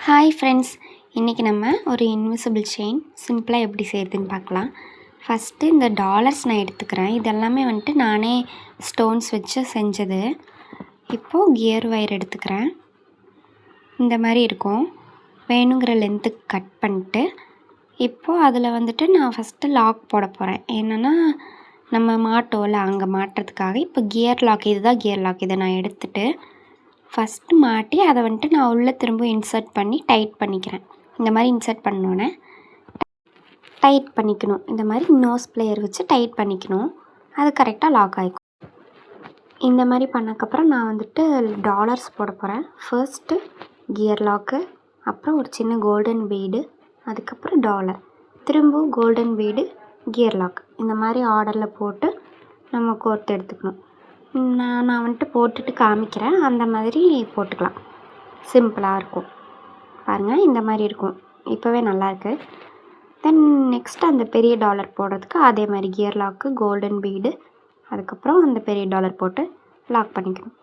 Hi friends, இன்றைக்கி நம்ம ஒரு இன்விசிபிள் செயின் சிம்பிளாக எப்படி செய்கிறதுன்னு பார்க்கலாம். ஃபஸ்ட்டு இந்த டாலர்ஸ் நான் எடுத்துக்கிறேன். இதெல்லாமே வந்துட்டு நானே ஸ்டோன்ஸ் வச்சு செஞ்சது. இப்போது கியர் ஒயர் எடுத்துக்கிறேன். இந்த மாதிரி இருக்கும். வேணுங்கிற லென்த்துக்கு கட் பண்ணிட்டு இப்போது அதில் வந்துட்டு நான் ஃபஸ்ட்டு லாக் போட போகிறேன். என்னென்னா நம்ம மாட்டோம்ல, அங்கே மாட்டுறதுக்காக இப்போ கியர் லாக், இதுதான் கியர் லாக். இதை நான் எடுத்துகிட்டு ஃபஸ்ட்டு மாட்டி அதை வந்துட்டு நான் உள்ளே திரும்ப இன்சர்ட் பண்ணி டைட் பண்ணிக்கிறேன். இந்த மாதிரி இன்சர்ட் பண்ணோன்னே டைட் பண்ணிக்கணும். இந்த மாதிரி நோஸ் பிளேயர் வச்சு டைட் பண்ணிக்கணும். அது கரெக்டாக லாக் ஆகிக்கும். இந்த மாதிரி பண்ணக்கப்புறம் நான் வந்துட்டு டாலர்ஸ் போட போகிறேன். ஃபர்ஸ்ட்டு கியர் லாக்கு, அப்புறம் ஒரு சின்ன கோல்டன் பீடு, அதுக்கப்புறம் டாலர், திரும்பவும் கோல்டன் பீடு, கியர் லாக். இந்த மாதிரி ஆர்டரில் போட்டு நம்ம கோர்த்து எடுத்துக்கணும். நான் வந்துட்டு போட்டுட்டு காமிக்கிறேன். அந்த மாதிரி போட்டுக்கலாம். சிம்பிளாக இருக்கும் பாருங்கள். இந்த மாதிரி இருக்கும். இப்போவே நல்லாயிருக்கு. தென் நெக்ஸ்ட்டு அந்த பெரிய டாலர் போடுறதுக்கு அதே மாதிரி கியர் லாக்கு, கோல்டன் பீடு, அதுக்கப்புறம் அந்த பெரிய டாலர் போட்டு லாக் பண்ணிக்கணும்.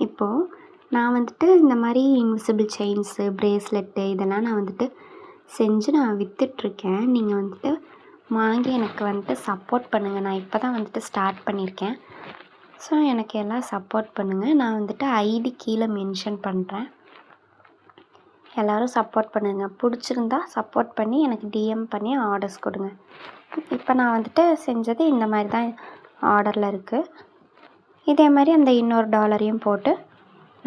இப்போது நான் வந்துட்டு இந்த மாதிரி இன்விசிபிள் செயின்ஸு, ப்ரேஸ்லெட்டு இதெல்லாம் நான் வந்துட்டு செஞ்சு நான் விற்றுட்ருக்கேன். நீங்கள் வந்துட்டு வாங்கி எனக்கு வந்துட்டு சப்போர்ட் பண்ணுங்கள். நான் இப்போ தான் வந்துட்டு ஸ்டார்ட் பண்ணியிருக்கேன். ஸோ எனக்கு எல்லாம் சப்போர்ட் பண்ணுங்கள். நான் வந்துட்டு ஐடி கீழே மென்ஷன் பண்ணுறேன். எல்லோரும் சப்போர்ட் பண்ணுங்கள். பிடிச்சிருந்தா சப்போர்ட் பண்ணி எனக்கு டிஎம் பண்ணி ஆர்டர்ஸ் கொடுங்க. இப்போ நான் வந்துட்டு செஞ்சது இந்த மாதிரி தான் ஆர்டரில் இருக்குது. இதே மாதிரி அந்த இன்னொரு டாலரையும் போட்டு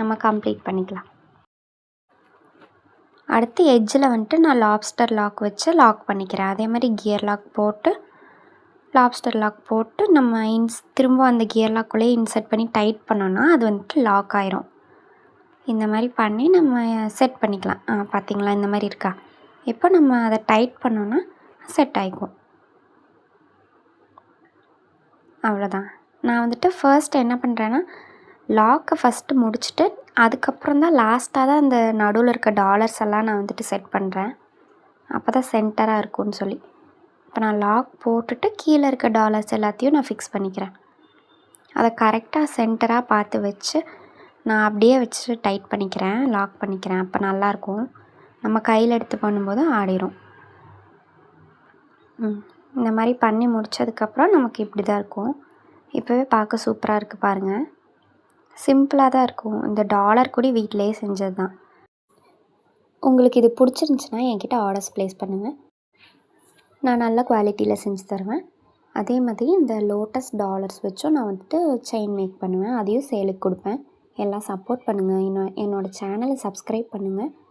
நம்ம கம்ப்ளீட் பண்ணிக்கலாம். அடுத்து எட்ஜில் வந்துட்டு நான் லாப்ஸ்டர் லாக் வச்சு லாக் பண்ணிக்கிறேன். அதே மாதிரி கியர் லாக் போட்டு லாப்ஸ்டர் லாக் போட்டு நம்ம திரும்ப அந்த கியர் லாக்குள்ளேயே இன்சர்ட் பண்ணி டைட் பண்ணோன்னா அது வந்துட்டு லாக் ஆயிரும். இந்த மாதிரி பண்ணி நம்ம செட் பண்ணிக்கலாம். பார்த்திங்களா, இந்த மாதிரி இருக்கா? இப்போ நம்ம அதை டைட் பண்ணோன்னா செட் ஆகிக்கும். அவ்வளோதான். நான் வந்துட்டு ஃபர்ஸ்ட் என்ன பண்ணுறேன்னா லாக்கை ஃபஸ்ட்டு முடிச்சுட்டு அதுக்கப்புறம் தான் லாஸ்ட்டாக தான் அந்த நடுவில் இருக்க டாலர்ஸ் எல்லாம் நான் வந்துட்டு செட் பண்ணுறேன். அப்போ தான் சென்டராக இருக்கும்னு சொல்லி. இப்போ நான் லாக் போட்டுட்டு கீழே இருக்க டாலர்ஸ் எல்லாத்தையும் நான் ஃபிக்ஸ் பண்ணிக்கிறேன். அதை கரெக்டாக சென்டராக பார்த்து வச்சு நான் அப்படியே வச்சு டைட் பண்ணிக்கிறேன், லாக் பண்ணிக்கிறேன். அப்போ நல்லாயிருக்கும். நம்ம கையில் எடுத்து பண்ணும்போது ஆடிரும். இந்த மாதிரி பண்ணி முடித்ததுக்கப்புறம் நமக்கு இப்படி தான் இருக்கும். இப்போவே பார்க்க சூப்பராக இருக்குது பாருங்கள். சிம்பிளாக தான் இருக்கும். இந்த டாலர் கூட வீட்டிலேயே செஞ்சது தான். உங்களுக்கு இது பிடிச்சிருந்துச்சின்னா என்கிட்ட ஆர்டர்ஸ் ப்ளேஸ் பண்ணுங்கள். நான் நல்ல குவாலிட்டியில் செஞ்சு தருவேன். அதே மாதிரி இந்த லோட்டஸ் டாலர்ஸ் வச்சும் நான் வந்துட்டு செயின் மேக் பண்ணுவேன். அதையும் சேலுக்கு கொடுப்பேன். எல்லாம் சப்போர்ட் பண்ணுங்கள். என்னோடய சேனலை சப்ஸ்கிரைப் பண்ணுங்கள்.